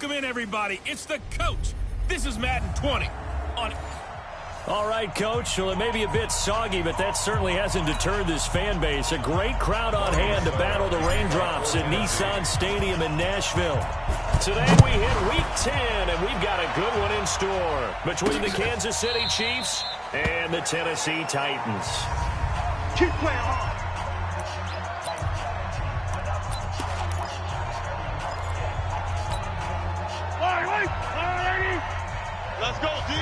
Welcome in, everybody. It's the coach. This is Madden 20. All right, Coach. Well, it may be a bit soggy, but that certainly hasn't deterred this fan base. A great crowd on hand to battle the raindrops at Nissan Stadium in Nashville. Today we hit Week 10, and we've got a good one in store between the Kansas City Chiefs and the Tennessee Titans. Keep playing hard. Let's go, D.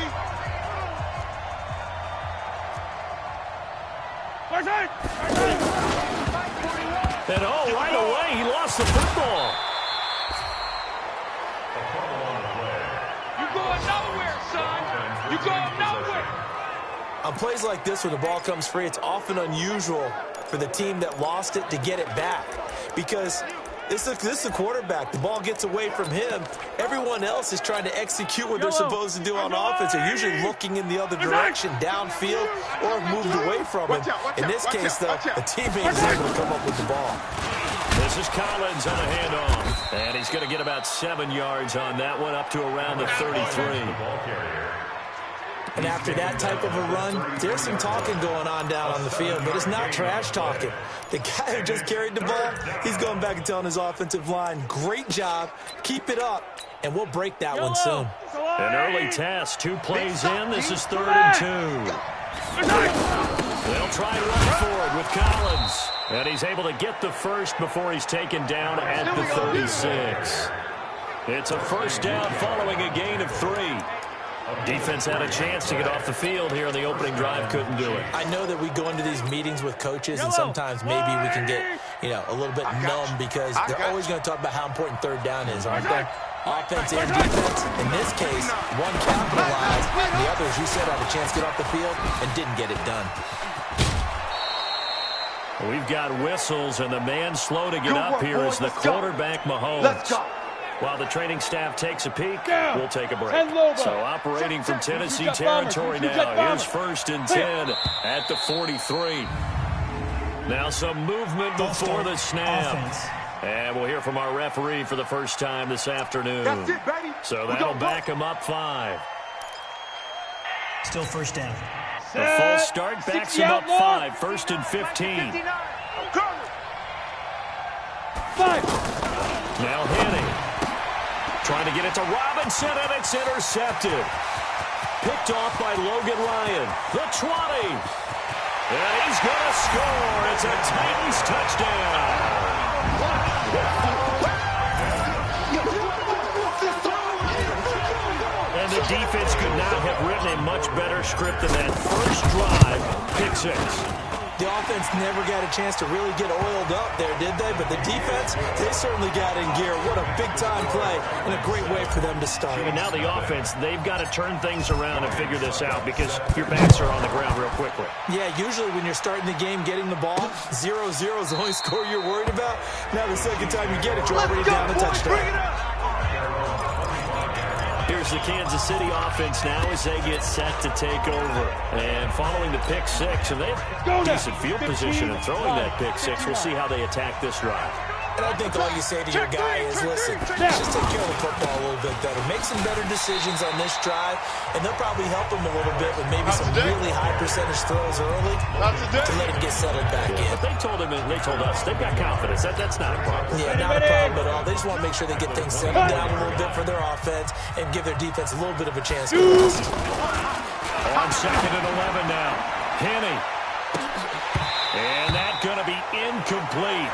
And right away, he lost the football. You're going nowhere, son. You're going nowhere. On plays like this where the ball comes free, it's often unusual for the team that lost it to get it back because this is the quarterback. The ball gets away from him. Everyone else is trying to execute what they're supposed to do on offense. They're usually looking in the other direction, downfield, or moved away from him. In this case, though, the teammate is able to come up with the ball. This is Collins on a handoff. And he's going to get about 7 yards on that one, up to around the 33. And after that type of a run, there's some talking going on down on the field, but it's not trash talking. The guy who just carried the ball, he's going back and telling his offensive line, great job, keep it up, and we'll break that one soon. An early test, 2 plays in, this is 3rd and 2. They'll try and run forward with Collins, and he's able to get the first before he's taken down at the 36. It's a first down following a gain of 3. Defense had a chance to get off the field here in the opening drive, couldn't do it. I know that we go into these meetings with coaches, and sometimes maybe we can get, a little bit numb because they're always going to talk about how important 3rd down is, aren't they? Offense and defense. In this case, one capitalized, and the other, as you said, had a chance to get off the field and didn't get it done. We've got whistles, and the man slow to get up here is the quarterback, Mahomes. Let's go. While the training staff takes a peek, we'll take a break. So operating from Tennessee territory now. Here's 1st and 10 at the 43. Now some movement before the snap. And we'll hear from our referee for the first time this afternoon. That's it, baby. So that'll back him up 5. Still first down. The full start backs him up 5. 1st and 15. 5. Now Henning. Trying to get it to Robinson, and it's intercepted. Picked off by Logan Ryan. The 20. And he's going to score. It's a Titans touchdown. And the defense could not have written a much better script than that first drive. Pick 6. The offense never got a chance to really get oiled up there, did they? But the defense, they certainly got in gear. What a big-time play and a great way for them to start. And now the offense, they've got to turn things around and figure this out because your backs are on the ground real quickly. Yeah, usually when you're starting the game, getting the ball, 0-0 is the only score you're worried about. Now the second time you get it, you're already down a touchdown. Here's the Kansas City offense now as they get set to take over. And following the pick 6, and they have decent field position and throwing that pick 6. We'll see how they attack this drive. And I think all you say to your guy is, listen, just take care of the football a little bit better. Make some better decisions on this drive, and they'll probably help him a little bit with maybe some really high percentage throws early to let him get settled back in. But they told us they've got confidence. That's not a problem. Yeah, not a problem at all. They just want to make sure they get things settled down a little bit for their offense and give their defense a little bit of a chance to rest. On 2nd and 11 now. Henny. And that's going to be incomplete.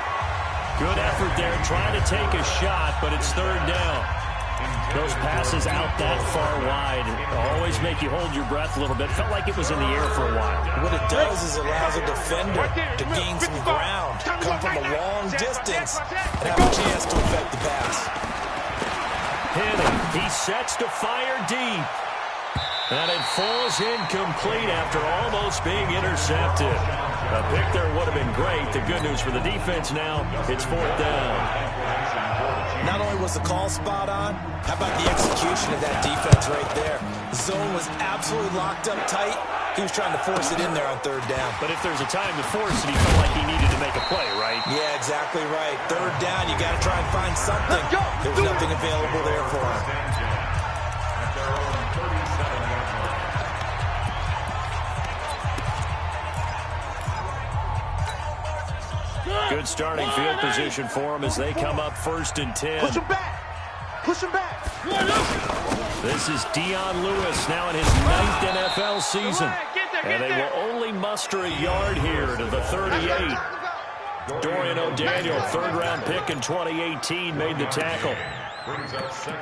Good effort there, trying to take a shot, but it's 3rd down. Those passes out that far wide always make you hold your breath a little bit. Felt like it was in the air for a while. What it does is allows a defender to gain some ground, come from a long distance, and have a chance to affect the pass. Henny, he sets to fire deep. And it falls incomplete after almost being intercepted. A pick there would have been great. The good news for the defense now, it's 4th down. Not only was the call spot on, how about the execution of that defense right there? The zone was absolutely locked up tight. He was trying to force it in there on third down. But if there's a time to force it, he felt like he needed to make a play, right? Yeah, exactly right. Third down, you got to try and find something. There's nothing available there for him. Good starting field position for him as they come up 1st and 10. Push him back. Push him back. This is Dion Lewis now in his 9th NFL season. And they will only muster a yard here to the 38. Dorian O'Daniel, 3rd-round pick in 2018, made the tackle.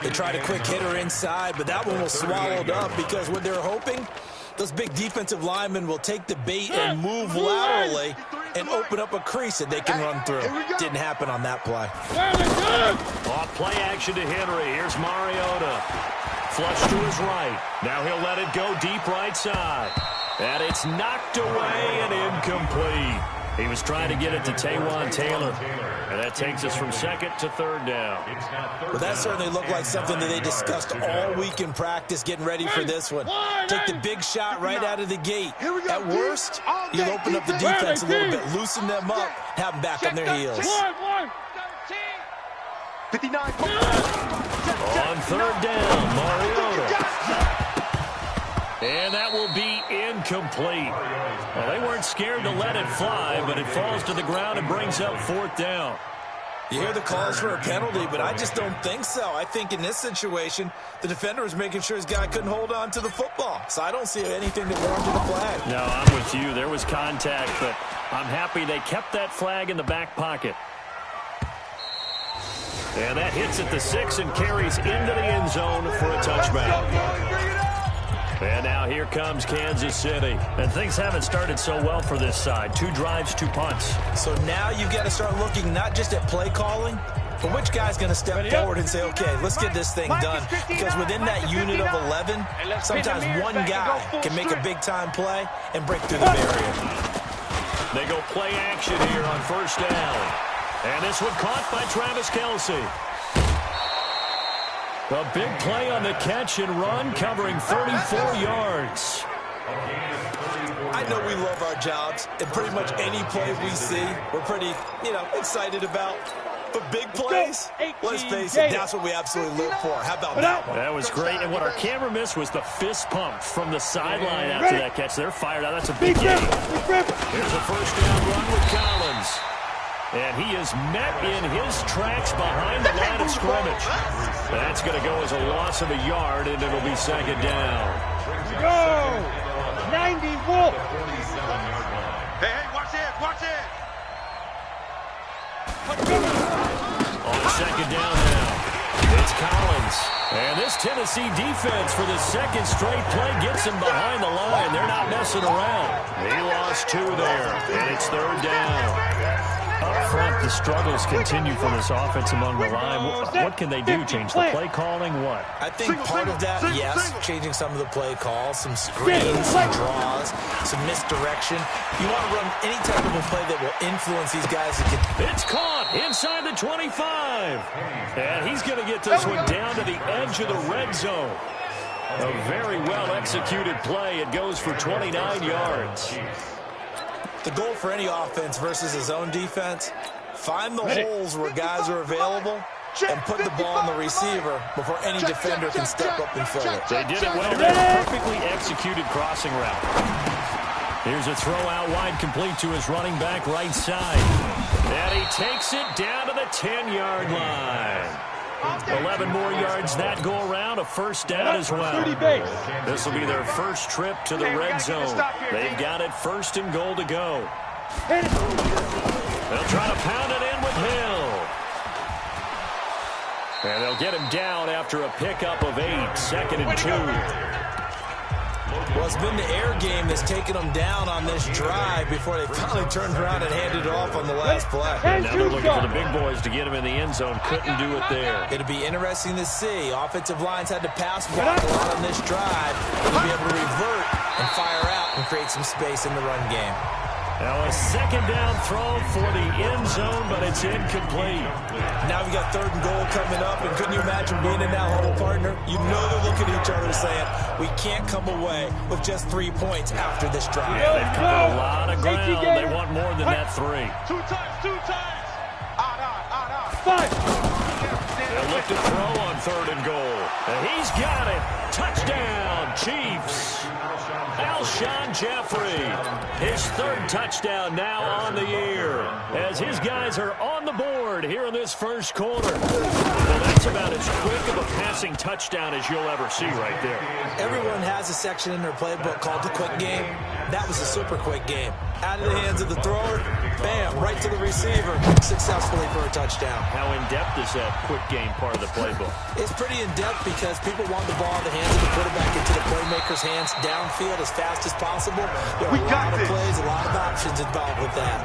They tried a quick hitter inside, but that one was swallowed up because what they're hoping, those big defensive linemen will take the bait and move laterally and open up a crease that they can run through. Didn't happen on that play. Off play action to Henry. Here's Mariota. Flush to his right. Now he'll let it go deep right side. And it's knocked away and incomplete. He was trying to get it to Taywan Taylor. And that takes us from 2nd to 3rd down. Well, that certainly looked like something that they discussed all week in practice, getting ready for this one. Take the big shot right out of the gate. At worst, you'll open up the defense a little bit, loosen them up, have them back on their heels. 59. On 3rd down, Mariota. And that will be incomplete. Well, they weren't scared to let it fly, but it falls to the ground and brings up 4th down. You hear the calls for a penalty, but I just don't think so. I think in this situation, the defender was making sure his guy couldn't hold on to the football. So I don't see anything that warranted a flag. No, I'm with you. There was contact, but I'm happy they kept that flag in the back pocket. And that hits at the 6 and carries into the end zone for a touchback. And now here comes Kansas City. And things haven't started so well for this side. 2 drives, 2 punts. So now you've got to start looking not just at play calling, but which guy's going to step forward and say, okay, let's get this thing done. Because within that unit of 11, sometimes one guy can make a big-time play and break through the barrier. They go play action here on 1st down. And this one caught by Travis Kelce. A big play on the catch and run, covering 34 yards. I know we love our jobs, and pretty much any play we see, we're pretty, excited about. But big plays, let's face it, that's what we absolutely live for. How about that one? That was great, and what our camera missed was the fist pump from the sideline after that catch. They're fired out. That's a big game. Here's a 1st down run with Collins. And he is met in his tracks behind the line of scrimmage. That's going to go as a loss of a yard, and it'll be 2nd down. Go! 90 Wolf! Hey, watch it, watch it! On 2nd down now, it's Collins. And this Tennessee defense for the 2nd straight play gets him behind the line. They're not messing around. He lost 2 there, and it's 3rd down. Up front, the struggles continue for this offense among the line. What can they do? Change the play calling? What? I think part of that, yes, changing some of the play calls, some screens, some draws, some misdirection. You want to run any type of a play that will influence these guys. It's caught inside the 25. And he's going to get this one down to the edge of the red zone. A very well-executed play. It goes for 29 yards. The goal for any offense versus a zone defense, find the holes where guys are available and put the ball on the receiver before any defender can step up and fill it. They did it well. They perfectly executed crossing route. Here's a throw out wide, complete to his running back right side. And he takes it down to the 10-yard line. 11 more yards that go around, a 1st down as well. This will be their first trip to the red zone. They've got it 1st and goal to go. They'll try to pound it in with Hill. And they'll get him down after a pickup of 8, 2nd and 2. Well, it's been the air game that's taken them down on this drive before they finally turned around and handed it off on the last play. And now they're looking for the big boys to get him in the end zone. Couldn't do it there. It'll be interesting to see. Offensive lines had to pass block a lot on this drive. They'll be able to revert and fire out and create some space in the run game. Now a second down throw for the end zone, but it's incomplete. Now we got 3rd and goal coming up, and couldn't you imagine being in that huddle, partner? You know they're looking at each other saying, we can't come away with just 3 points after this drive. Yeah, they've covered a lot of ground. They want more than that 3. 2 times. Out. 5. They'll look to throw on 3rd and goal. And he's got it. Touchdown, Chiefs. Alshon Jeffrey, his 3rd touchdown now on the year, as his guys are on the board here in this first quarter. Well, that's about as quick of a passing touchdown as you'll ever see right there. Everyone has a section in their playbook called the quick game. That was a super quick game. Out of the hands of the thrower, bam, right to the receiver, successfully for a touchdown. How in-depth is that quick game part of the playbook? It's pretty in-depth because people want the ball in the hands of the quarterback into the playmaker's hands downfield as fast as possible. There are a lot of plays, a lot of options involved with that.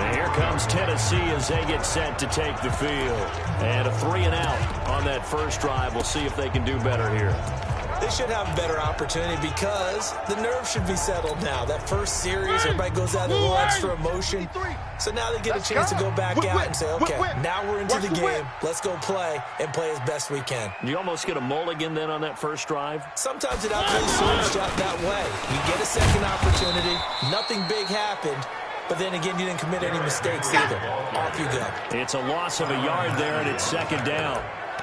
And here comes Tennessee as they get set to take the field. And a 3 and out on that first drive. We'll see if they can do better here. They should have a better opportunity because the nerves should be settled now. That first series, everybody goes out a little extra emotion. So now they get a chance to go back out and say, okay, now we're into the game. Let's go play and play as best we can. You almost get a mulligan then on that first drive? Sometimes it outplays surged out that way. You get a second opportunity. Nothing big happened. But then again, you didn't commit any mistakes either. Off you go. It's a loss of a yard there, and it's 2nd down.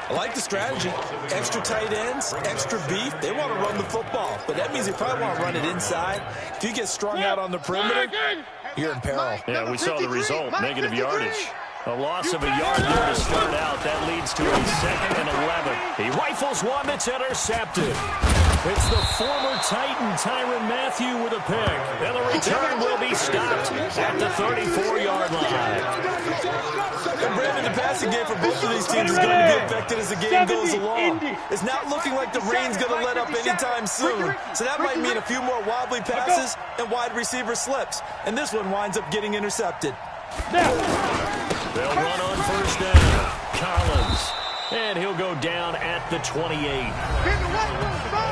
I like the strategy. Extra tight ends, extra beef. They want to run the football, but that means they probably want to run it inside. If you get strung out on the perimeter, you're in peril. Yeah, we saw the result, negative yardage. A loss of a yard there to start out. That leads to a 2nd and 11. He rifles one that's intercepted. It's the former Titan, Tyrann Mathieu, with a pick. And the return will be stopped at the 34-yard line. And Brandon, the passing game for both of these teams is going to be affected as the game goes along. It's not looking like the rain's going to let up anytime soon. So that might mean a few more wobbly passes and wide receiver slips. And this one winds up getting intercepted. They'll run on first down. Collins. And he'll go down at the 28.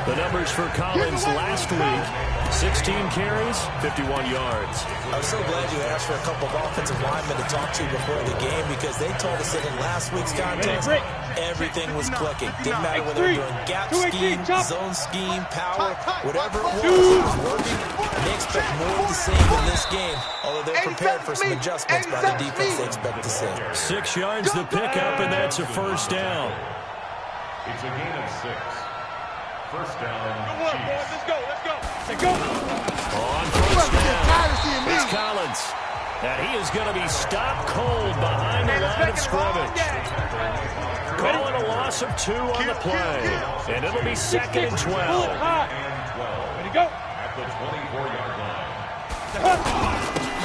The numbers for Collins last week, 16 carries, 51 yards. I was so glad you asked for a couple of offensive linemen to talk to before the game because they told us that in last week's contest, everything was clicking. Didn't matter whether they were doing gap scheme, zone scheme, power, whatever it was working. And they expect more of the same in this game, although they're prepared for some adjustments by the defense they expect to see. 6 yards the pickup, and that's a first down. It's a gain of 6. First down, Chiefs. Let's go. On first down, it's Collins. And he is going to be stopped cold behind the line of scrimmage. Calling a loss of 2 on the play. And it'll be 2nd and 12. Ready to go. At the 24-yard line.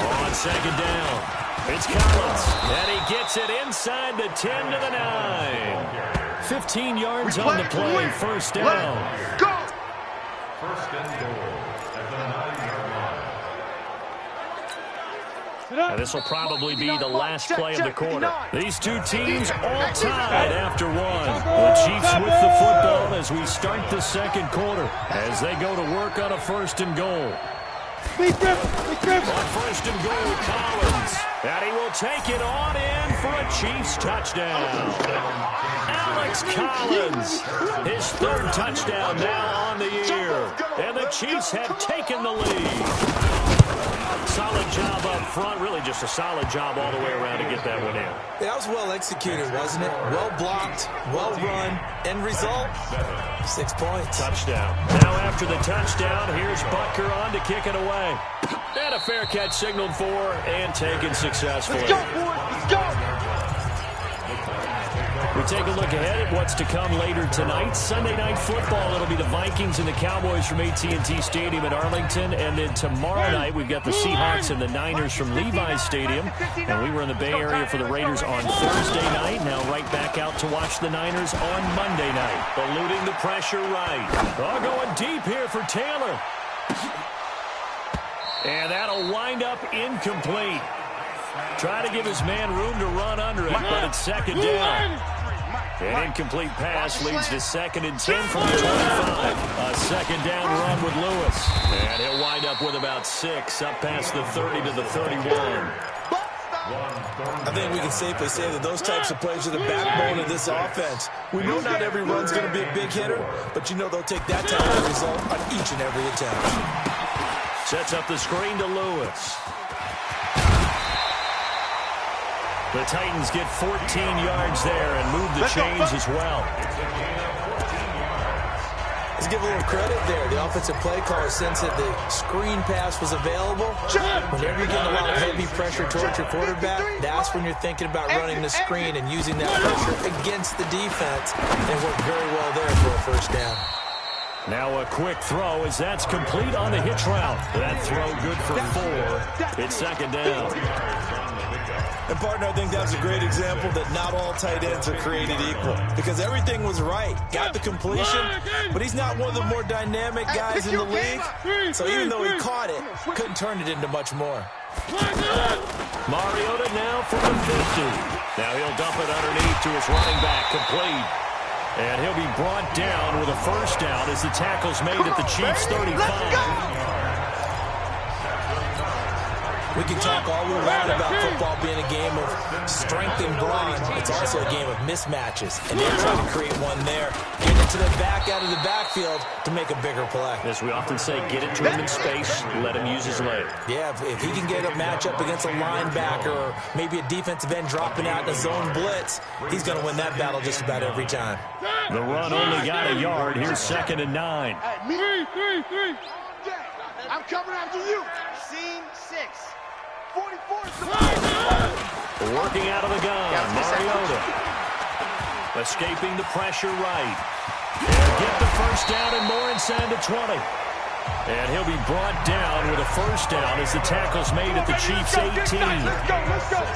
On 2nd down, it's Collins. And he gets it inside the 10 to the 9. 15 yards on the play, first down. Go! First and goal at the 9-yard line. And this will probably be the last play of the quarter. These two teams all tied after one. The Chiefs with the football as we start the second quarter as they go to work on a 1st and goal. On 1st and goal, Collins. And he will take it on in for a Chiefs touchdown. Alex Collins, his 3rd touchdown now on the year. And the Chiefs have taken the lead. Solid job up front, really just a solid job all the way around to get that one in. That was well executed, wasn't it? Well blocked, well run, end result, 6 points. Touchdown. Now after the touchdown, here's Butker on to kick it away. And a fair catch signaled for and taken successfully. Let's go, boys. Let's go. We take a look ahead at what's to come later tonight. Sunday Night Football, it'll be the Vikings and the Cowboys from AT&T Stadium in Arlington. And then tomorrow night, we've got the Seahawks and the Niners from Levi's Stadium. And we were in the Bay Area for the Raiders on Thursday night. Now right back out to watch the Niners on Monday night. Eluding the pressure right. Oh, going deep here for Taylor. And that'll wind up incomplete. Trying to give his man room to run under it, but it's 2nd down. An incomplete pass leads to 2nd and 10 from the 25. A second down run with Lewis. And he'll wind up with about 6 up past the 30 to the 31. I think we can safely say that those types of plays are the backbone of this offense. We know not every run's going to be a big hitter, but you know they'll take that type of result on each and every attempt. Sets up the screen to Lewis. The Titans get 14 yards there and move the chains as well. Let's give a little credit there. The offensive play caller sensed that the screen pass was available. Whenever you're getting a lot of heavy pressure towards your quarterback, that's when you're thinking about running the screen and using that pressure against the defense. And it worked very well there for a first down. Now a quick throw as that's complete on the hitch route. That throw good for 4. It's 2nd down. And, partner, I think that's a great example that not all tight ends are created equal. Because everything was right. Got the completion, but he's not one of the more dynamic guys in the league. So even though he caught it, couldn't turn it into much more. Mariota now from the 50. Now he'll dump it underneath to his running back, complete. And he'll be brought down with a first down as the tackle's made at the Chiefs' 35. We can talk all we want about football being a game of strength and brawn. It's also a game of mismatches, and they're trying to create one there. Get it to the back out of the backfield to make a bigger play. As we often say, get it to him in space, let him use his leg. Yeah, if he can get a matchup against a linebacker or maybe a defensive end dropping out in a zone blitz, he's going to win that battle just about every time. The run only got a yard. Here's 2nd and 9. Three. I'm coming after you. Scene 6. 44 is the Working out of the gun, Mariota. Escaping the pressure right. And get the first down and more inside the 20. And he'll be brought down with a first down as the tackle's made at the Chiefs' 18.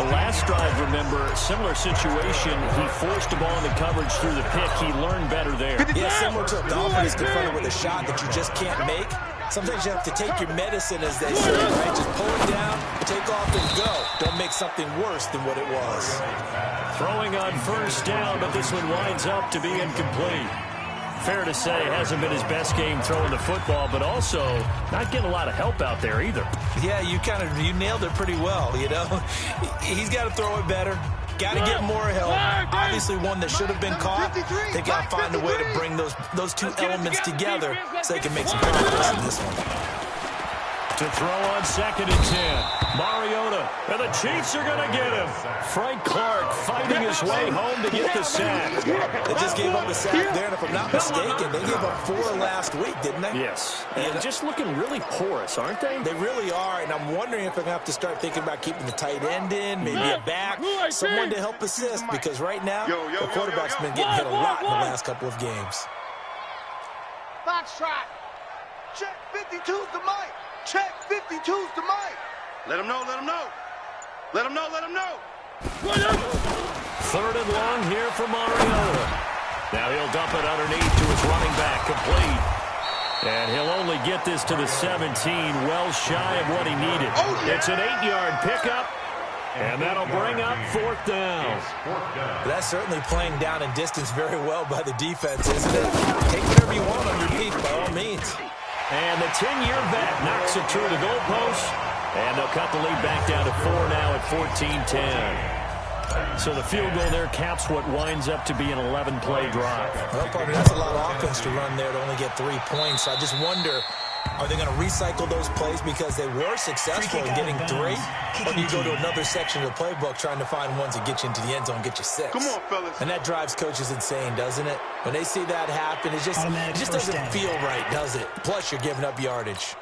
The last drive, remember, similar situation. He forced the ball into coverage through the pick. He learned better there. Yeah, similar to a golfer is confronted with a shot that you just can't make. Sometimes you have to take your medicine, as they say, right? Just pull it down, take off, and go. Don't make something worse than what it was. Throwing on first down, but this one winds up to be incomplete. Fair to say, hasn't been his best game throwing the football, but also not getting a lot of help out there either. Yeah, you nailed it pretty well, you know. He's got to throw it better. Got to get more help. Obviously one that should have been caught. They got to find a way to bring those two elements together so they can make some progress in this one. To throw on 2nd and 10. Mariota, and the Chiefs are going to get him. Frank Clark fighting his way home to get the sack. They just gave up a sack there, and if I'm not mistaken, they gave up 4 last week, didn't they? Yes. And just looking really porous, aren't they? They really are, and I'm wondering if I'm going to have to start thinking about keeping the tight end in, maybe a back, someone to help assist, because right now, the quarterback's been getting hit a lot in the last couple of games. Foxtrot. Check 52's the mic. Check 52's the mic. Let him know, let him know. Let him know, let him know. 3rd and long here for Mariota. Now he'll dump it underneath to his running back, complete. And he'll only get this to the 17, well shy of what he needed. It's an 8-yard pickup, and that'll bring up 4th down. That's certainly playing down in distance very well by the defense, isn't it? Take whatever you want underneath, by all means. And the 10-year vet knocks it through the goalpost. And they'll cut the lead back down to 4 now at 14-10. So the field goal there caps what winds up to be an 11-play drive. Well, partner, that's a lot of offense to run there to only get 3 points. I just wonder, are they going to recycle those plays because they were successful in getting 3? Or do you go to another section of the playbook trying to find ones that get you into the end zone and get you 6? Come on, fellas. And that drives coaches insane, doesn't it? When they see that happen, it just doesn't feel right, does it? Plus, you're giving up yardage.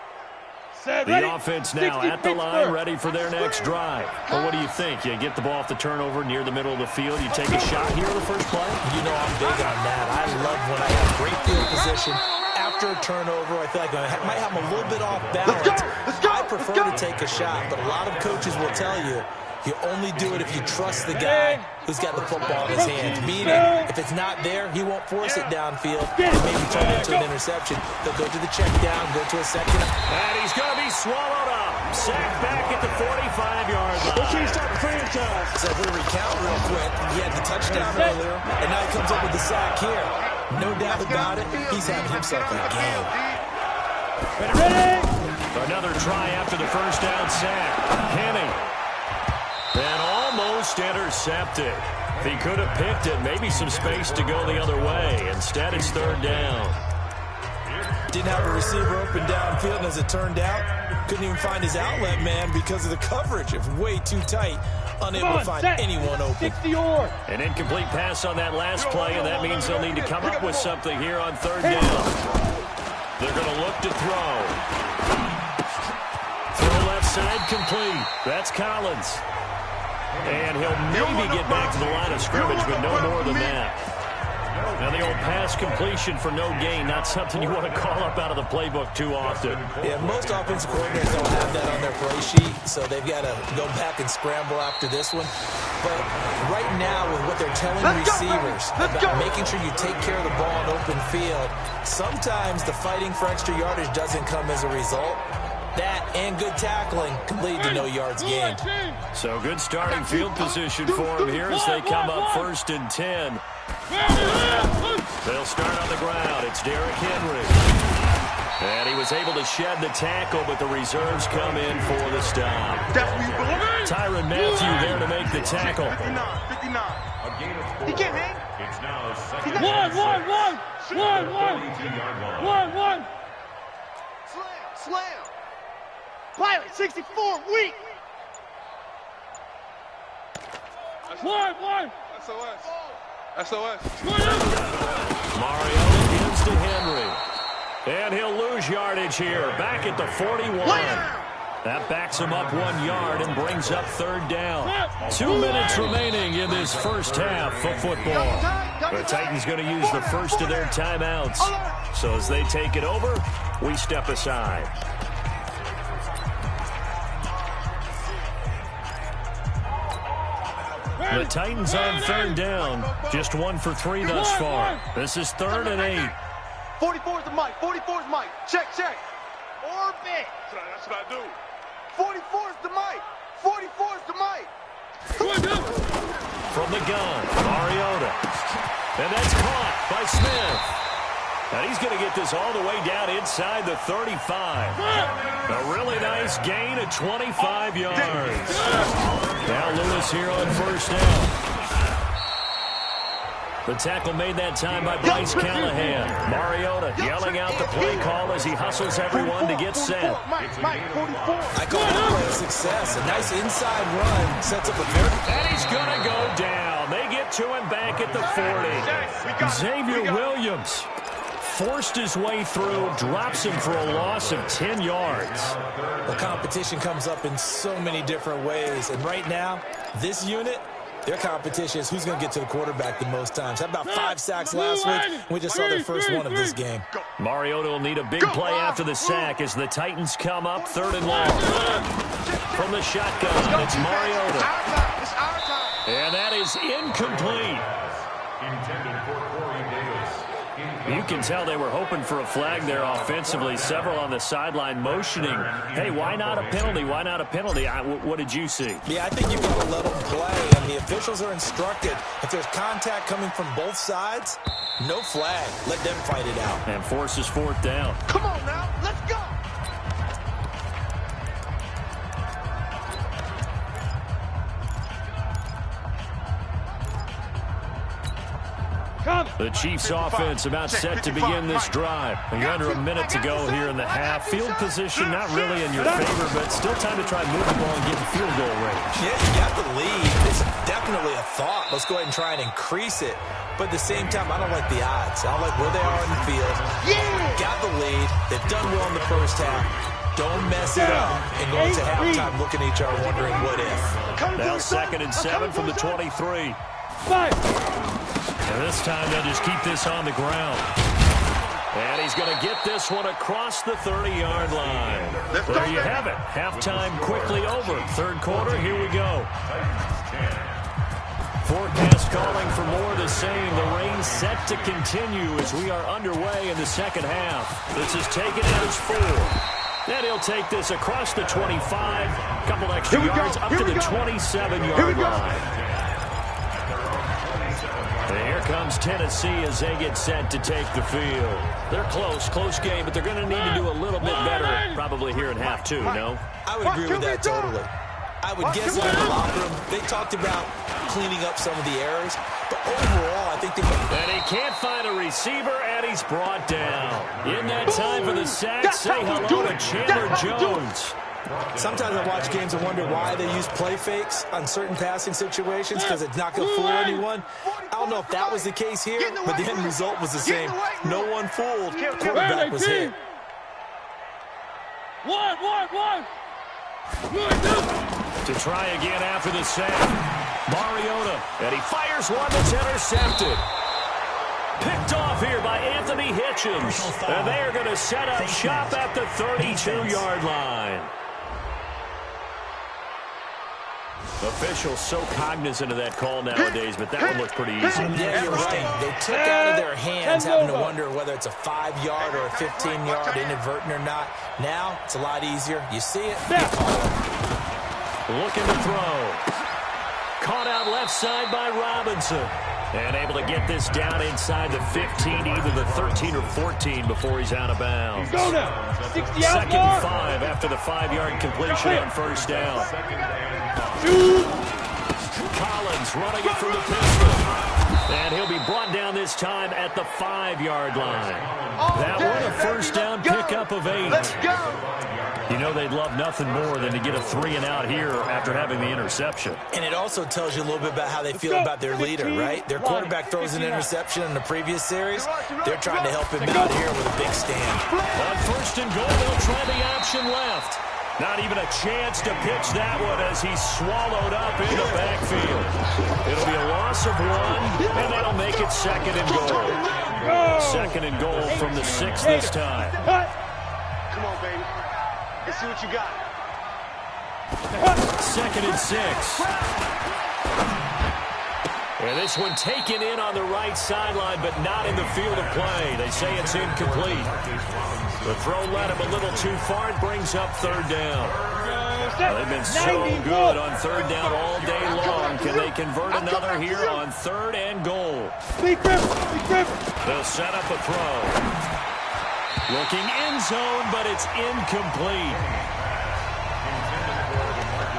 The offense now at the line, ready for their next drive. Well, what do you think? You get the ball off the turnover near the middle of the field. You take a shot here in the first play? You know I'm big on that. I love when I have great field position. After a turnover, I feel like I might have them a little bit off balance. I prefer to take a shot, but a lot of coaches will tell you, you only do it if you trust the guy who's got the football in his hands. Meaning, if it's not there, he won't force it downfield and maybe turn it into an interception. They'll go to the check down, go to a second. And he's going to be swallowed up. sack back at the 45-yard line. So if we recount real quick, he had the touchdown earlier, and now he comes up with the sack here. No doubt about it, he's having himself a game. Another try after the first down sack. Henny. And almost intercepted. If he could have picked it, maybe some space to go the other way. Instead, it's third down. Didn't have a receiver open downfield, and as it turned out, couldn't even find his outlet man because of the coverage. It was way too tight, unable to find anyone open. An incomplete pass on that last play, and that means they'll need to come up with something here on third down. They're going to look to throw. Throw left side complete. That's Collins. And he'll maybe get back to the line of scrimmage, but no more than that. Now the old pass completion for no gain, not something you want to call up out of the playbook too often. Yeah, most offensive coordinators don't have that on their play sheet, so they've got to go back and scramble after this one. But right now, with what they're telling receivers about making sure you take care of the ball in open field, sometimes the fighting for extra yardage doesn't come as a result. That and good tackling can lead to no yards gained. So good starting field position for him here as they come up 1st and 10. They'll start on the ground. It's Derrick Henry. And he was able to shed the tackle, but the reserves come in for the stop. Tyrann Mathieu there to make the tackle. 59. He can't hang. It's now second. One. Slam. Pilot 64 weak. SOS. Mariota gives to Henry. And he'll lose yardage here. Back at the 41. That backs him up 1 yard and brings up third down. 2 minutes remaining in this first half of football. The Titans going to use the first of their timeouts. So as they take it over, we step aside. The Titans on third down. Just 1 for 3 thus far. This is 3rd and 8. 44 is the mic. 44 is mic. Check. Orbit. That's what I do. 44 is the mic. 44 is the mic. From the gun, Mariota. And that's caught by Smith. And he's going to get this all the way down inside the 35. A really nice gain of 25 yards. Now Lewis here on first down. The tackle made that time by Bryce Callahan. Mariota yelling out the play call as he hustles everyone to get set. I call it a play of success. A nice inside run sets up a very... And he's going to go down. They get to him back at the 40. Xavier Williams forced his way through, drops him for a loss of 10 yards. The competition comes up in so many different ways. And right now, this unit, their competition is who's going to get to the quarterback the most times. Had about 5 sacks last week. We just saw their first one of this game. Mariota will need a big play after the sack as the Titans come up 3rd and long. From the shotgun, it's Mariota. And that is incomplete. Intended for Corey Davis. You can tell they were hoping for a flag there offensively. Several on the sideline motioning, hey, why not a penalty? Why not a penalty? What did you see? Yeah, I think you've got to let them play, and the officials are instructed. If there's contact coming from both sides, no flag. Let them fight it out. And forces 4th down. Come on now, let's go. The Chiefs offense about set to begin this drive. You're under a minute to go here in the half. Field position not really in your favor, but still time to try to move the ball and get in field goal range. Yeah, you got the lead. It's definitely a thought. Let's go ahead and try and increase it. But at the same time, I don't like the odds. I don't like where they are in the field. Yeah! Got the lead. They've done well in the first half. Don't mess it up and go into halftime looking at each other wondering what if. Now 2nd and 7 from the 23. And this time they'll just keep this on the ground. And he's going to get this one across the 30-yard line. There you have it. Halftime quickly over. 3rd quarter, here we go. Forecast calling for more of the same. The rain set to continue as we are underway in the second half. This is taken as 4. And he'll take this across the 25, a couple extra yards up to the 27-yard line. And here comes Tennessee as they get set to take the field. They're close game, but they're going to need to do a little bit better probably here in half two, no? I would agree with that totally. I would guess in the locker room, they talked about cleaning up some of the errors, but overall, I think they... And he can't find a receiver, and he's brought down. In that time for the sack, say hello to Chandler Jones. Sometimes I watch games and wonder why they use play fakes on certain passing situations because it's not going to fool anyone. I don't know if that was the case here, but the end result was the same. No one fooled. Quarterback was hit. One. To try again after the sack, Mariota, and he fires one that's intercepted. Picked off here by Anthony Hitchens, and they are going to set up shop at the 32-yard line. Officials so cognizant of that call nowadays, but that one looks pretty easy. Yeah, you're right. They took out of their hands having to wonder whether it's a 5-yard or a 15-yard inadvertent or not. Now, it's a lot easier. You see it, you call it. Looking to throw. Caught out left side by Robinson. And able to get this down inside the 15, either the 13 or 14 before he's out of bounds. Go now. 60 out. Second and 5 after the 5-yard completion on first down. Collins running it from the pistol. And he'll be brought down this time at the 5-yard line. That one a first down pickup of 8. Let's go. You know they'd love nothing more than to get a 3-and-out here after having the interception. And it also tells you a little bit about how they feel about their leader, right? Their quarterback throws an interception in the previous series. They're trying to help him out here with a big stand. On first and goal, they'll try the option left. Not even a chance to pitch that one as he's swallowed up in the backfield. It'll be a loss of 1, and that'll make it second and goal. Second and goal from the 6 this time. Come on, baby. Let's see what you got. Second and 6. And this one taken in on the right sideline, but not in the field of play. They say it's incomplete. The throw led him a little too far and brings up third down. They've been so good on third down all day long. Can they convert another here on third and goal? They'll set up a throw. Looking end zone, but it's incomplete.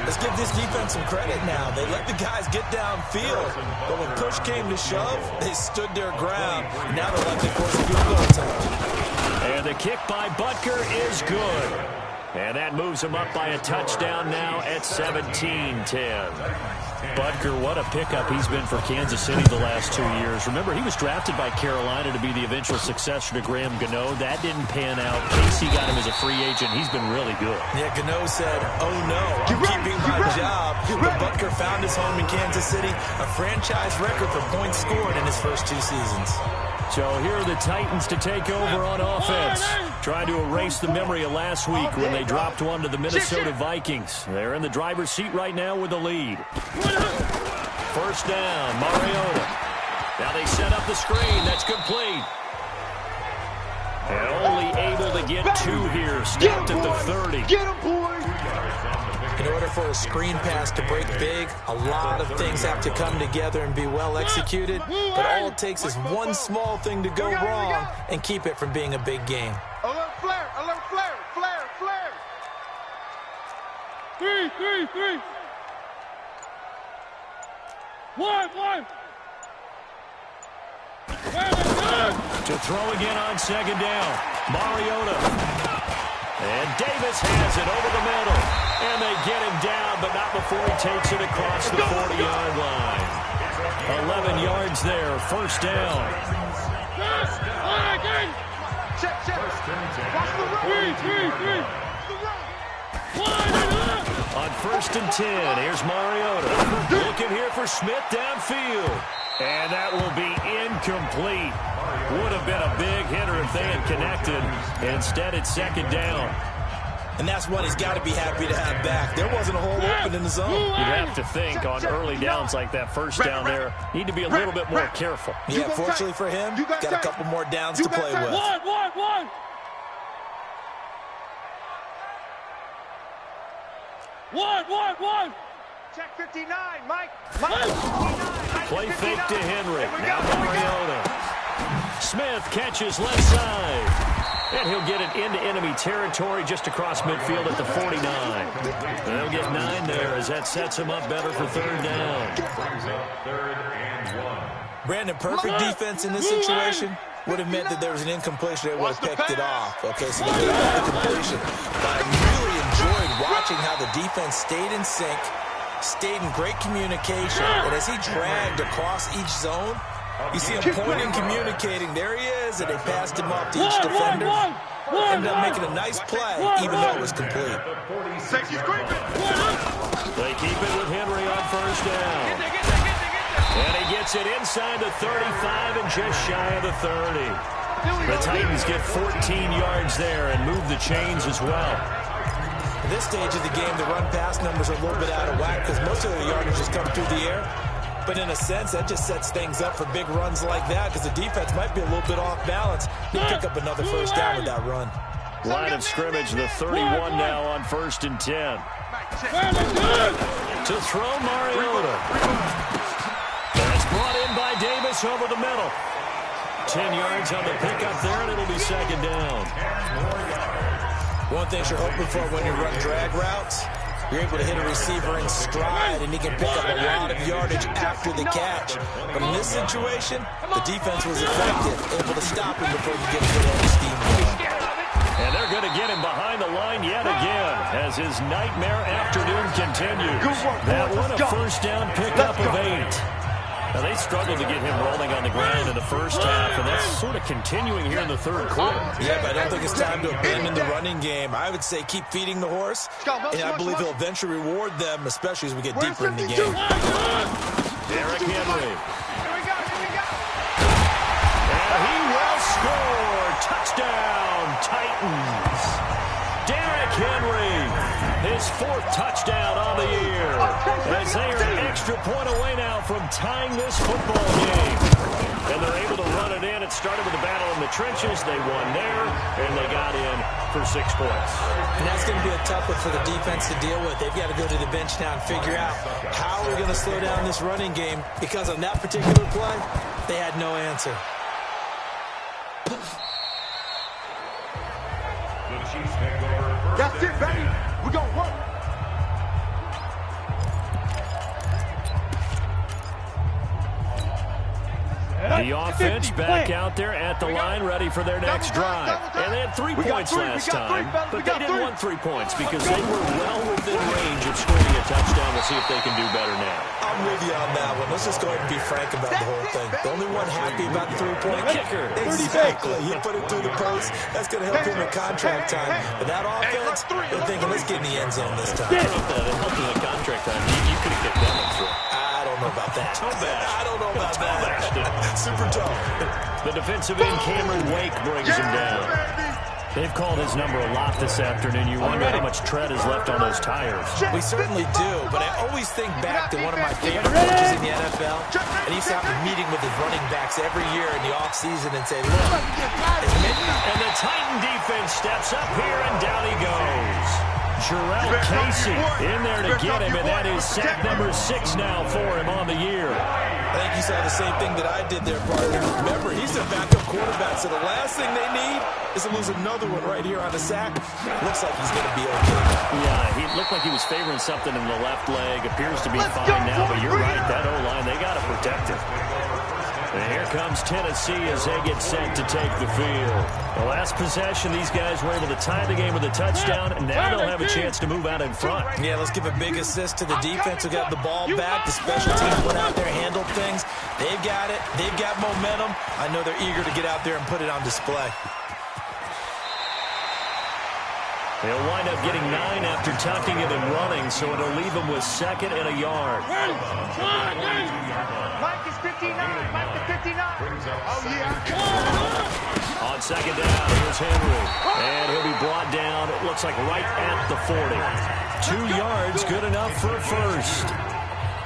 Let's give this defense some credit now. They let the guys get downfield, but when push came to shove, they stood their ground. Now they're likely forced to do a goal attempt. And the kick by Butker is good. And that moves him up by a touchdown now at 17-10. Butker, what a pickup he's been for Kansas City the last 2 years. Remember, he was drafted by Carolina to be the eventual successor to Graham Gano. That didn't pan out. Casey got him as a free agent. He's been really good. Yeah, Gano said, oh no, I'm keeping my job. But Butker found his home in Kansas City, a franchise record for points scored in his first 2 seasons. So here are the Titans to take over on offense. Trying to erase the memory of last week when they dropped one to the Minnesota Vikings. They're in the driver's seat right now with the lead. First down, Mariota. Now they set up the screen. That's complete. And only able to get 2 here. Stopped at the 30. Get him, boys. In order for a screen pass to break big, a lot of things have to come together and be well executed. But all it takes is one small thing to go wrong and keep it from being a big game. Alert flare, alert flare, flare, flare. 3. 1. To throw again on second down. Mariota. And Davis has it over the middle. And they get him down, but not before he takes it across the 40-yard line. 11 yards there, first down. Check. Watch the run. 3. On first and 10, here's Mariota. Looking here for Smith downfield. And that will be incomplete. Would have been a big hitter if they had connected. Instead, it's second down. And that's one he's got to be happy to have back. There wasn't a hole open in the zone. You'd have to think on early downs like that first down there, need to be a little bit more careful. Yeah, fortunately for him, got a couple more downs to play with. 1. One. Check 59, Mike. Play fake to Henry. Now Mariota. Smith catches left side. And he'll get it into enemy territory just across midfield at the 49. They'll get 9 there as that sets him up better for third down. Third and 1. Brandon, perfect defense in this situation would have meant that there was an incompletion. They would have picked it off. Okay, so they gave that incompletion. But I really enjoyed watching how the defense stayed in sync, stayed in great communication, and as he dragged across each zone, you see him pointing, communicating. There he is, and they passed him off to each defender. Ended up making a nice play, even though it was complete. They keep it with Henry on first down. And he gets it inside the 35 and just shy of the 30. The Titans get 14 yards there and move the chains as well. At this stage of the game, the run-pass numbers are a little bit out of whack because most of the yardage just come through the air. But in a sense, that just sets things up for big runs like that because the defense might be a little bit off balance. They pick up another first down with that run. Line of scrimmage, the 31 now on 1st and 10. To throw Mariota. That's brought in by Davis over the middle. 10 yards on the pickup there, and it'll be second down. One thing you're hoping for when you run drag routes, you're able to hit a receiver in stride, and he can pick up a lot of yardage after the catch. But in this situation, the defense was effective, able to stop him before he gets to the steam going. And they're going to get him behind the line yet again as his nightmare afternoon continues. That one a first down pickup of 8. Now, they struggled to get him rolling on the ground in the first half, and that's sort of continuing here in the third quarter. Yeah, but I don't think it's time to abandon the running game. I would say keep feeding the horse, and I believe he'll eventually reward them, especially as we get deeper in the game. Derrick Henry. And he will score. Touchdown, Titans. Derrick Henry, his 4th touchdown on the year. As they are an extra point away now from tying this football game. And they're able to run it in. It started with a battle in the trenches. They won there, and they got in for 6 points. And that's going to be a tough one for the defense to deal with. They've got to go to the bench now and figure out how we're going to slow down this running game, because on that particular play, they had no answer. The Chiefs take over. That's it, baby. We're going to work. The offense back out there at the line, ready for their next drive. And they had 3 points last time, but they didn't want 3 points because they were well within range of scoring a touchdown. We'll see if they can do better now. I'm with you on that one. Let's just go ahead and be frank about the whole thing. The only one happy about the 3-point kicker. Exactly. He put it through the post. That's going to help him in contract time. But that offense, they're thinking, let's get in the end zone this time. It helped in the contract time. You could have kicked that one through. I don't know about that. I don't know about that. Super tough. The defensive end, Cameron Wake, brings him down. They've called his number a lot this afternoon. You wonder how much tread is left on those tires. We certainly do, but I always think back to one of my favorite coaches in the NFL, and he used to have a meeting with his running backs every year in the offseason and say, look, and the Titan defense steps up here, and down he goes. Jarrell Casey in there to get him, and that is sack number 6 now for him on the year. I think you saw the same thing that I did there, partner. Remember, he's a backup quarterback, so the last thing they need is to lose another one right here on the sack. Looks like he's going to be okay. Yeah, he looked like he was favoring something in the left leg. Appears to be fine now, but you're right, that O-line, they got to protect it. And here comes Tennessee as they get set to take the field. The last possession, these guys were able to tie the game with a touchdown, and now they'll have a chance to move out in front. Yeah, let's give a big assist to the defense who got the ball back. The special teams went out there, handled things. They've got it. They've got momentum. I know they're eager to get out there and put it on display. They'll wind up getting 9 after tucking it and running, so it'll leave them with 2nd and a yard. Mike is 59. Mike is 59. Oh, yeah. On 2nd down, here's Henry. And he'll be brought down, it looks like right at the 40. 2 yards, good enough for a first.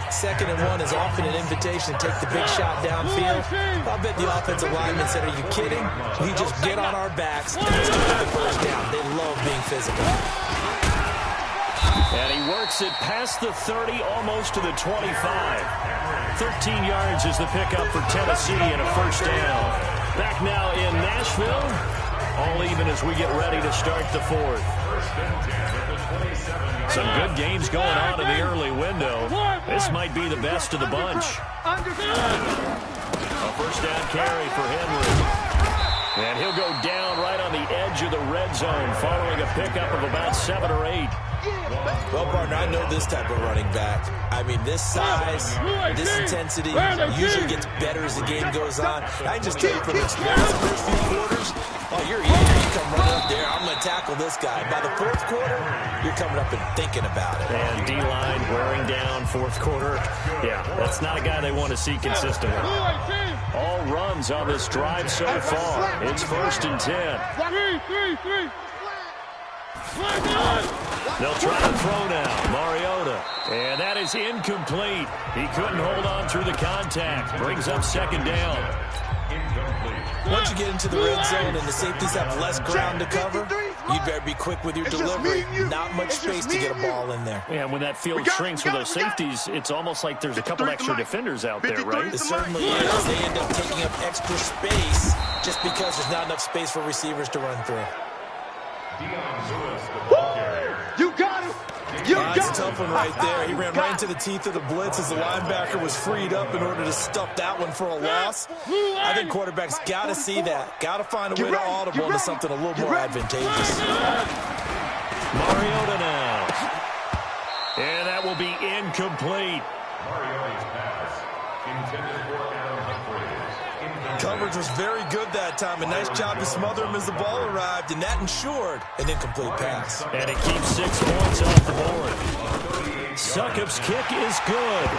2nd and 1 is often an invitation to take the big shot downfield. I'll bet the offensive lineman said, are you kidding? We just get on our backs and let's get the first down. They love being physical. And he works it past the 30, almost to the 25. 13 yards is the pickup for Tennessee and a first down. Back now in Nashville. All even as we get ready to start the fourth. Some good games going on in the early window. This might be the best of the bunch. A first down carry for Henry. And he'll go down right on the edge of the red zone following a pickup of about 7 or 8. Well, partner, I know this type of running back. I mean, this size, this intensity usually gets better as the game goes on. I can just tell you from experience, the first few quarters, oh, you're eager. You come running up there, I'm going to tackle this guy. By the fourth quarter, you're coming up and thinking about it. And D-line wearing down fourth quarter. Yeah, that's not a guy they want to see consistently. All runs on this drive so far. It's 1st and 10. They'll try to throw now. Mariota. And that is incomplete. He couldn't hold on through the contact. Brings up 2nd down. Once you get into the red zone and the safeties have less ground to cover, you better be quick with your delivery. Not much space to get a ball in there. Yeah, when that field shrinks with those safeties, it's almost like there's a couple extra defenders out there, right? It certainly is. They end up taking up extra space just because there's not enough space for receivers to run through. You got it. That's a tough one right there. He ran right into the teeth of the blitz as the linebacker was freed up in order to stuff that one for a loss. I think quarterbacks got to see that. Got to find a way to audible into something a little more advantageous. Mariota now. And that will be incomplete. Mariota's pass intended for Aaron Humphries. Coverage was very good that time. A nice job to smother him as the ball arrived, and that ensured an incomplete pass. And it keeps 6 points off the board. Succop's kick is good.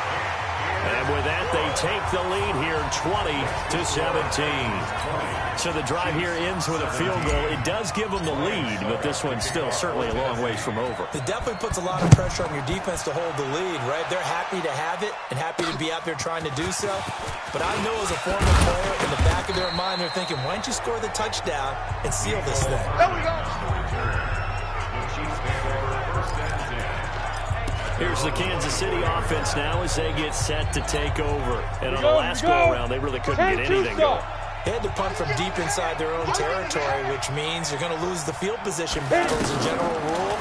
And with that, they take the lead here 20-17. So the drive here ends with a field goal. It does give them the lead, but this one's still certainly a long ways from over. It definitely puts a lot of pressure on your defense to hold the lead, right? They're happy to have it and happy to be out there trying to do so. But I know as a former player, in the back of their mind, they're thinking, why don't you score the touchdown and seal this thing? There we go. Here's the Kansas City offense now as they get set to take over. And on the last go-around, they really couldn't get anything going. They had to punt from deep inside their own territory, which means you're going to lose the field position battle as a general rule.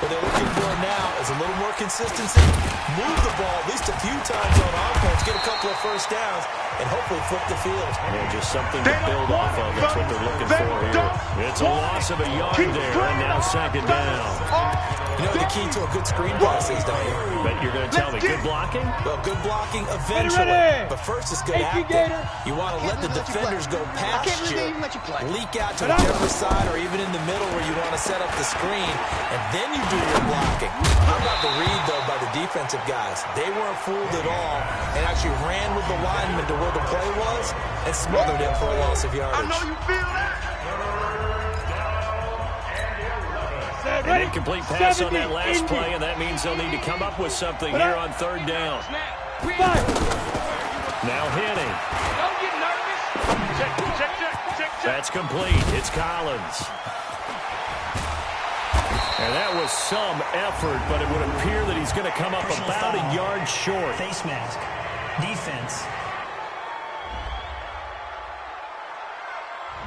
What they're looking for now is a little more consistency, move the ball at least a few times on offense, get a couple of first downs, and hopefully flip the field. Yeah, just something to build off of. That's what they're looking for here. It's a loss of a yard there, and now 2nd down. You know the key to a good screen pass is, don't you? But you're going to tell me, good blocking? Well, good blocking eventually. But first it's good acting. You want to let the defenders go past you, leak out to whichever side or even in the middle where you want to set up the screen, and then you do your blocking. How about the read, though, by the defensive guys? They weren't fooled at all and actually ran with the lineman to where the play was and smothered him for a loss of yardage. I know you feel that. An incomplete pass on that last play, and that means they'll need to come up with something here on 3rd down. Now Henning. Don't get nervous. Check. That's complete. It's Collins. And that was some effort, but it would appear that he's going to come up about a yard short. Face mask. Defense.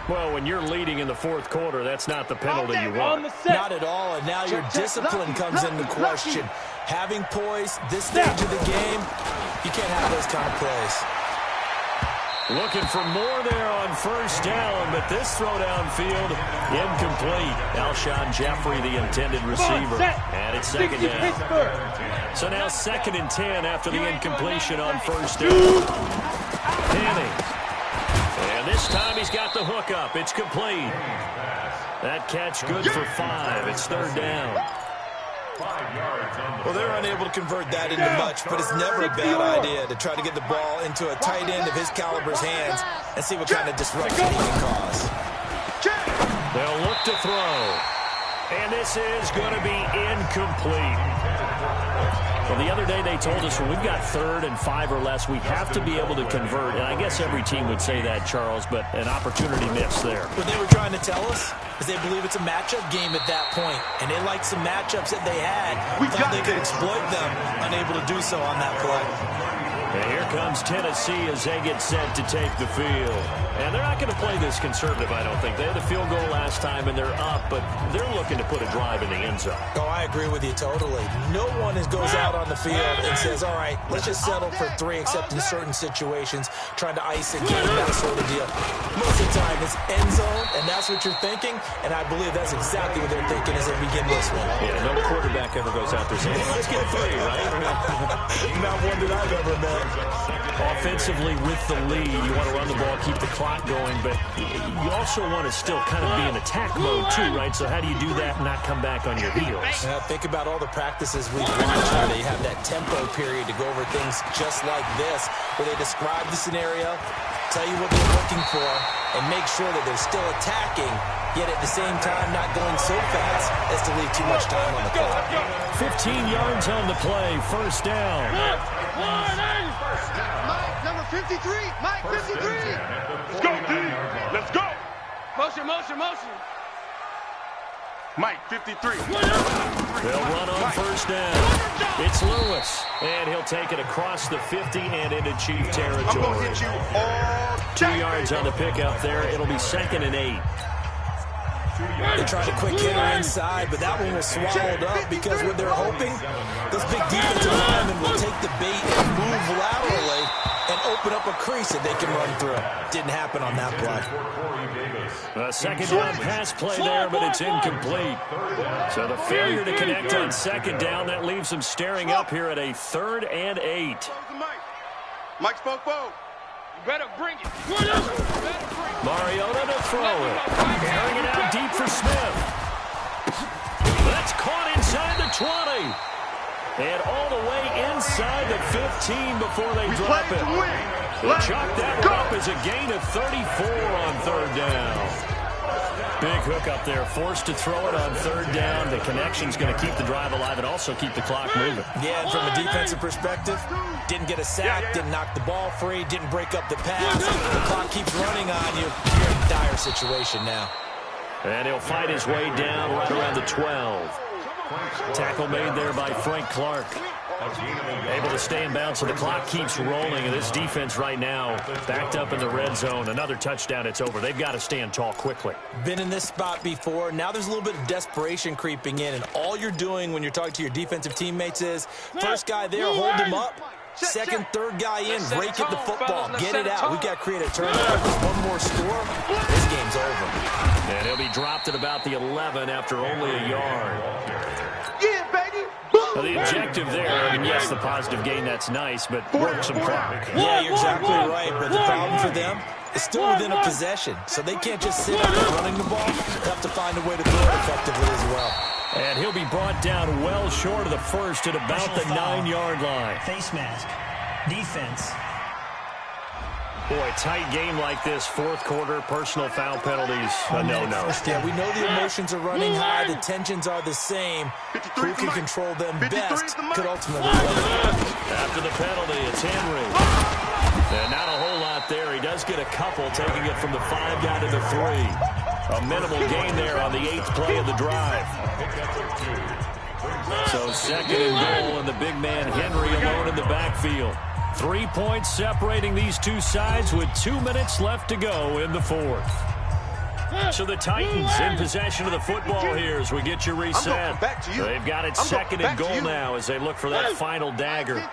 Well, when you're leading in the 4th quarter, that's not the penalty you want. Not at all, and now your discipline comes into question. Having poise this stage of the game, you can't have those kind of plays. Looking for more there on 1st down, but this throw downfield, incomplete. Alshon Jeffrey, the intended receiver. And it's 2nd down. So now 2nd and 10 after the incompletion on 1st down. Henning. And this time he's got the hook up. It's complete. That catch good for 5. It's 3rd down. Well, they're unable to convert that into much, but it's never a bad idea to try to get the ball into a tight end of his caliber's hands and see what kind of disruption he can cause. They'll look to throw. And this is going to be incomplete. Well, the other day they told us when we've got 3rd and 5 or less, we have to be able to convert. And I guess every team would say that, Charles, but an opportunity missed there. But they were trying trying to tell us is they believe it's a matchup game at that point, and they like some matchups that they had. Thought they could exploit them, unable to do so on that play. And here comes Tennessee as they get set to take the field. And they're not going to play this conservative, I don't think. They had a field goal last time, and they're up, but they're looking to put a drive in the end zone. Oh, I agree with you totally. No one goes out on the field and says, all right, let's just settle for 3, except in certain situations, trying to ice a game, that sort of deal. Most of the time, it's end zone, and that's what you're thinking, and I believe that's exactly what they're thinking as they begin this one. Yeah, no quarterback ever goes out there saying, let's get 3, right? Not one that I've ever met. Offensively with the lead, you want to run the ball, keep the clock going, but you also want to still kind of be in attack mode too, right? So how do you do that and not come back on your heels? Think about all the practices we've watched where they have that tempo period to go over things just like this, where they describe the scenario, tell you what they're looking for, and make sure that they're still attacking, yet at the same time not going so fast as to leave too much time on the clock. 15 yards on the play, first down. Mike, number 53. Mike, 53. Let's go, D. Let's go. Motion. Mike, 53. They'll run on first down. It's Lewis, and he'll take it across the 50 and into Chief territory. I'm going to hit you all 2 yards on the pickup there. It'll be 2nd and 8. They tried a quick hitter inside, but that one was swallowed up because what they're hoping, those big defensive linemen will take the bait and move laterally and open up a crease that they can run through. Didn't happen on that play. A second down pass play there, but it's incomplete. So the failure to connect on second down, that leaves them staring up here at a 3rd and 8. Mike spoke. You better bring it. Mariota to throw it. Carrying it out deep for Smith. That's caught inside the 20. And all the way inside the 15 before they drop it. They chuck that one up as a gain of 34 on 3rd down. Big hook up there, forced to throw it on 3rd down. The connection's going to keep the drive alive and also keep the clock moving. Yeah, and from a defensive perspective, didn't get a sack, didn't knock the ball free, didn't break up the pass. The clock keeps running on you. You're in a dire situation now. And he'll fight his way down right around the 12. Tackle made there by Frank Clark. Able to stay in bounds, so the clock keeps rolling. And this defense right now backed up in the red zone. Another touchdown, it's over. They've got to stand tall quickly. Been in this spot before. Now there's a little bit of desperation creeping in. And all you're doing when you're talking to your defensive teammates is, first guy there, hold him up. Second, third guy in, rake at the football. Get it out. We've got to create a turnover. One more score, this game's over. And he'll be dropped at about the 11 after only a yard. Yeah, baby. Well, the objective there, I mean, yes, the positive gain, that's nice, but work some clock. Yeah, you're exactly right, but the problem for them is still within a possession, so they can't just sit out there running the ball. They have to find a way to throw it effectively as well. And he'll be brought down well short of the first at about the 9-yard line. Face mask. Defense. Boy, tight game like this, 4th quarter, personal foul penalties, a no-no. Yeah, we know the emotions are running high, the tensions are the same. Who can control them best could ultimately win. After the penalty, it's Henry. And not a whole lot there. He does get a couple, taking it from the 5 down to the 3. A minimal gain there on the 8th play of the drive. So 2nd and goal, and the big man Henry alone in the backfield. 3 points separating these two sides with 2 minutes left to go in the 4th. So the Titans in possession of the football here as we get you reset. They've got it 2nd and goal now as they look for that final dagger. Trying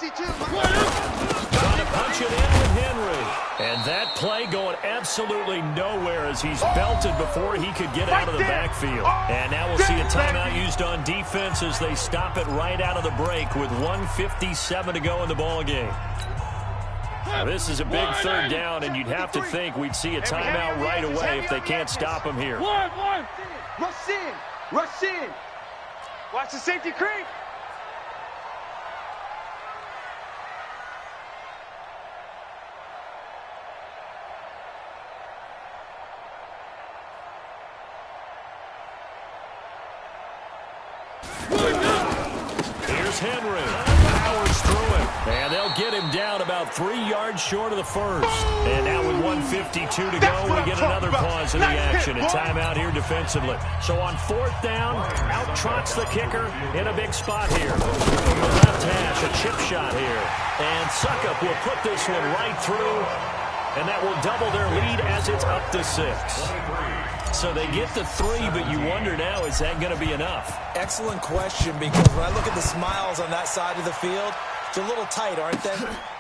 to punch it in with Henry. And that play going absolutely nowhere as he's belted before he could get out of the backfield. And now we'll see a timeout used on defense as they stop it right out of the break with 1:57 to go in the ballgame. Now, this is a big 3rd down, and you'd have to think we'd see a timeout right away if they can't stop him here. Rush in. Watch the safety creep. Here's Henry. Powers through it. And they'll get him down about 3 yards short of the first. And now with 1:52 to go, we get another pause in the action. A timeout here defensively. So on 4th down, out trots the kicker in a big spot here. From the left hash, a chip shot here. And Suckup will put this one right through. And that will double their lead as it's up to 6. So they get to 3, but you wonder now, is that going to be enough? Excellent question, because when I look at the smiles on that side of the field, they're a little tight, aren't they?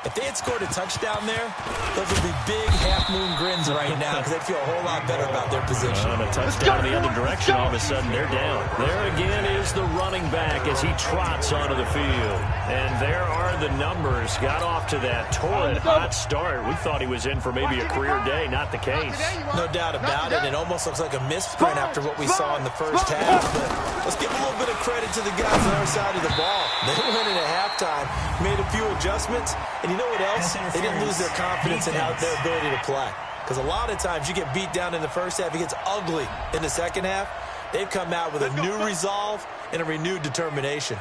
If they had scored a touchdown there, those would be big half-moon grins right now because they'd feel a whole lot better about their position. On a touchdown in the other direction, all of a sudden they're down. There again is the running back as he trots onto the field. And there are the numbers. Got off to that torrid hot start. We thought he was in for maybe a career day. Not the case. No doubt about it. It almost looks like a misprint after what we saw in the first half. But let's give a little bit of credit to the guys on our side of the ball. They went in at halftime, made a few adjustments, and you know what else? They didn't lose their confidence in their ability to play. Because a lot of times you get beat down in the first half, it gets ugly in the second half. They've come out with a new resolve and a renewed determination.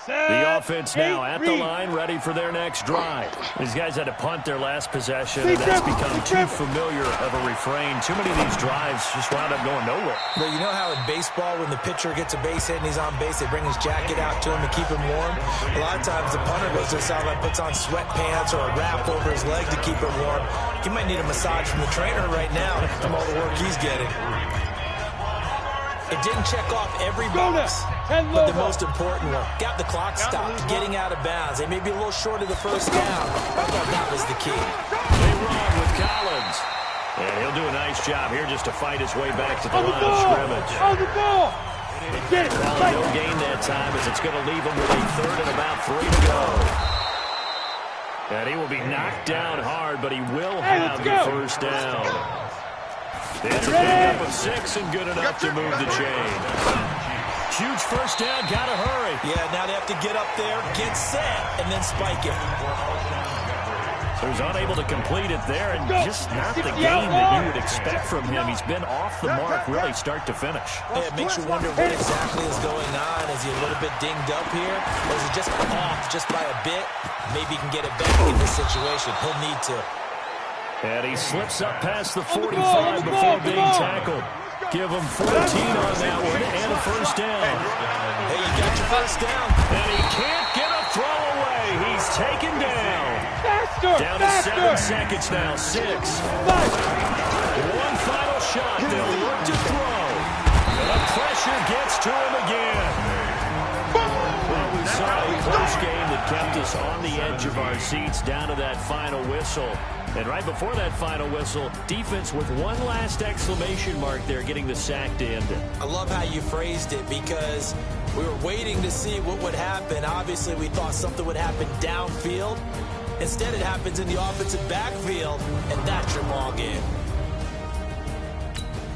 The offense now at the line, ready for their next drive. These guys had to punt their last possession, and that's become too familiar of a refrain. Too many of these drives just wound up going nowhere. But you know how in baseball, when the pitcher gets a base hit and he's on base, they bring his jacket out to him to keep him warm? A lot of times the punter goes to the sideline, puts on sweatpants or a wrap over his leg to keep him warm. He might need a massage from the trainer right now from all the work he's getting. It didn't check off every box, but the most important one. Got the clock stopped, getting out of bounds. They may be a little short of the first down. I thought that was the key. They run with Collins. And he'll do a nice job here just to fight his way back to the line of scrimmage. On the ball! Well, no gain that time as it's going to leave him with a 3rd and about 3 to go. And he will be knocked down hard, but he will have the first down. It's a pickup of 6 and good enough to move the chain. Huge first down, gotta hurry. Yeah, now they have to get up there, get set, and then spike it. So he's unable to complete it there, and just not the game that you would expect from him. He's been off the mark really start to finish. Yeah, it makes you wonder what exactly is going on. Is he a little bit dinged up here, or is he just off just by a bit? Maybe he can get it back in this situation. He'll need to. And he slips up past the 45 before being tackled. Give him 14 on that one and a first down. Hey, you got your first down. And he can't get a throw away. He's taken down. Down to 7 seconds now. 6. One final shot. They'll look to throw. And the pressure gets to him again. Well, we saw a close game that kept us on the edge of our seats down to that final whistle. And right before that final whistle, defense with one last exclamation mark there, getting the sack to end it. I love how you phrased it because we were waiting to see what would happen. Obviously, we thought something would happen downfield. Instead, it happens in the offensive backfield, and that's your ball game.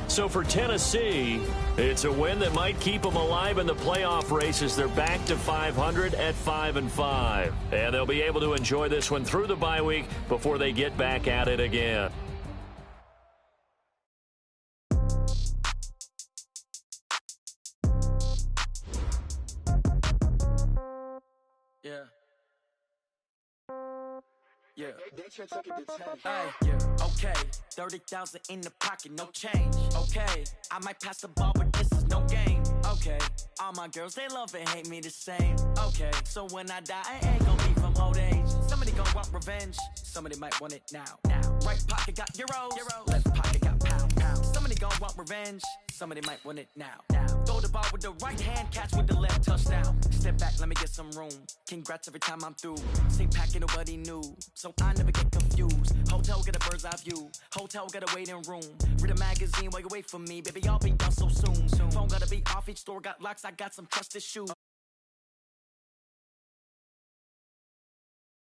So for Tennessee, it's a win that might keep them alive in the playoff races. They're back to 500 at 5-5. And they'll be able to enjoy this one through the bye week before they get back at it again. Yeah. Yeah. Hey, yeah. Okay. 30,000 in the pocket, no change. Okay. I might pass the ball, but this is no game. Okay. All my girls, they love and hate me the same. Okay. So when I die, I ain't gonna be from old age. Somebody gonna want revenge. Somebody might want it now. Right pocket got euros. Left pocket got pounds. Somebody gonna want revenge. Somebody might want it now. Throw the ball with the right hand, catch with the left, touchdown. Step back, let me get some room. Congrats every time I'm through. Same packet, nobody knew. So I never get confused. Hotel get a bird's eye view. Hotel got a waiting room. Read a magazine while you wait for me. Baby, I'll be done so soon. Phone gotta be off, each store got locks. I got some trusted shoes.